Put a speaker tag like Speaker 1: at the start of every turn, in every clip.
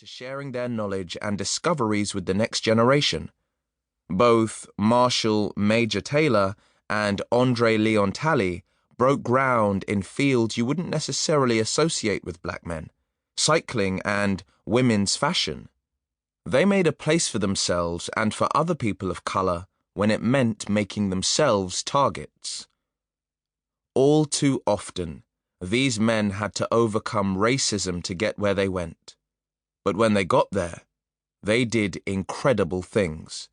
Speaker 1: to sharing their knowledge and discoveries with the next generation. Both Marshall Major Taylor and Andre Leon Talley broke ground in fields you wouldn't necessarily associate with black men, cycling and women's fashion. They made a place for themselves and for other people of color when it meant making themselves targets. All too often, these men had to overcome racism to get where they went. But when they got there, they did incredible things.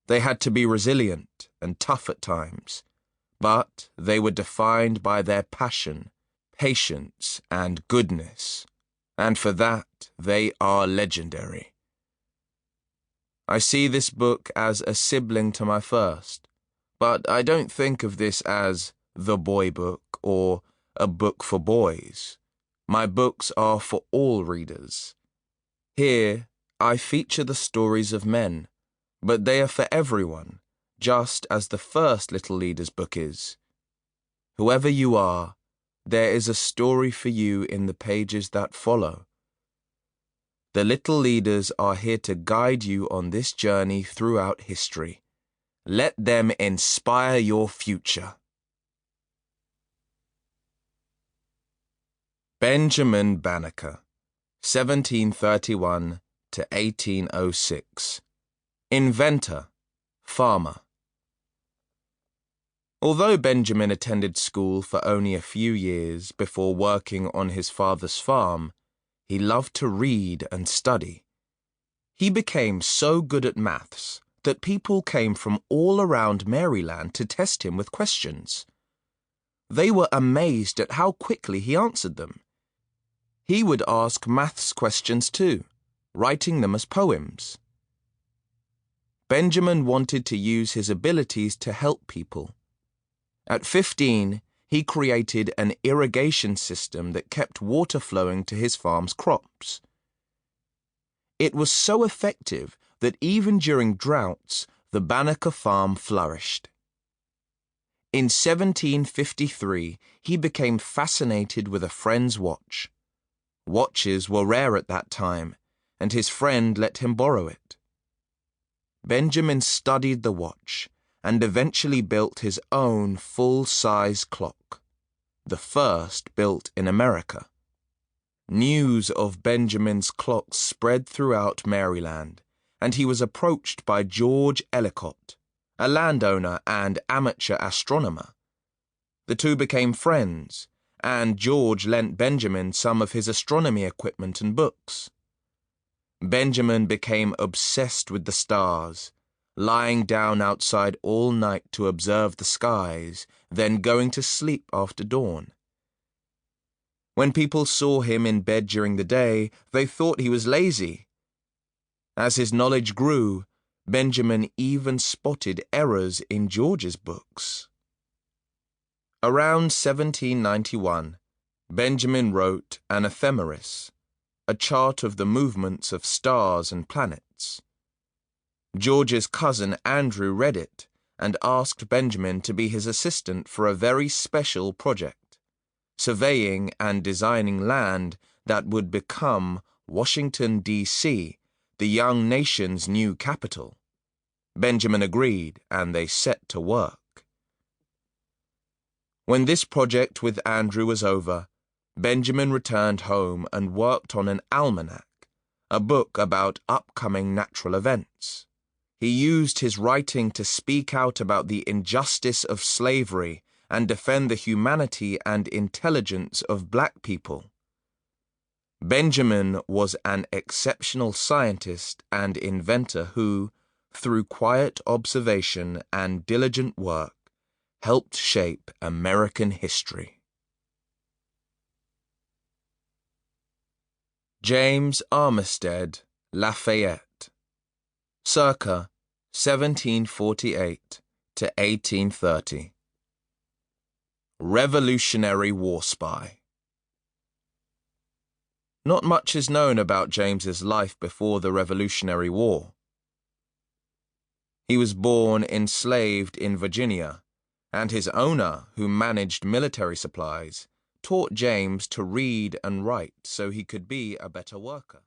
Speaker 1: They had to be resilient and tough at times, but they were defined by their passion, patience, and goodness, and for that they are legendary. I see this book as a sibling to my first, but I don't think of this as the boy book or a book for boys. My books are for all readers. Here, I feature the stories of men, but they are for everyone, just as the first Little Leaders book is. Whoever you are, there is a story for you in the pages that follow. The Little Leaders are here to guide you on this journey throughout history. Let them inspire your future. Benjamin Banneker, 1731 to 1806. Inventor, farmer. Although Benjamin attended school for only a few years before working on his father's farm, he loved to read and study. He became so good at maths that people came from all around Maryland to test him with questions. They were amazed at how quickly he answered them. He would ask maths questions too, writing them as poems. Benjamin wanted to use his abilities to help people. At 15, he created an irrigation system that kept water flowing to his farm's crops. It was so effective that even during droughts, the Banneker farm flourished. In 1753, he became fascinated with a friend's watch. Watches were rare at that time, and his friend let him borrow it. Benjamin studied the watch and eventually built his own full-size clock, the first built in America. News of Benjamin's clock spread throughout Maryland, and he was approached by George Ellicott, a landowner and amateur astronomer. The two became friends, and George lent Benjamin some of his astronomy equipment and books. Benjamin became obsessed with the stars, lying down outside all night to observe the skies, then going to sleep after dawn. When people saw him in bed during the day, they thought he was lazy. As his knowledge grew, Benjamin even spotted errors in George's books. Around 1791, Benjamin wrote an ephemeris, a chart of the movements of stars and planets. George's cousin Andrew read it and asked Benjamin to be his assistant for a very special project, surveying and designing land that would become Washington, D.C., the young nation's new capital. Benjamin agreed, and they set to work. When this project with Andrew was over, Benjamin returned home and worked on an almanac, a book about upcoming natural events. He used his writing to speak out about the injustice of slavery and defend the humanity and intelligence of black people. Benjamin was an exceptional scientist and inventor who, through quiet observation and diligent work, helped shape American history. James Armistead Lafayette, circa 1748 to 1830. Revolutionary War Spy. Not much is known about James's life before the Revolutionary War. He was born enslaved in Virginia, and his owner, who managed military supplies, taught James to read and write so he could be a better worker.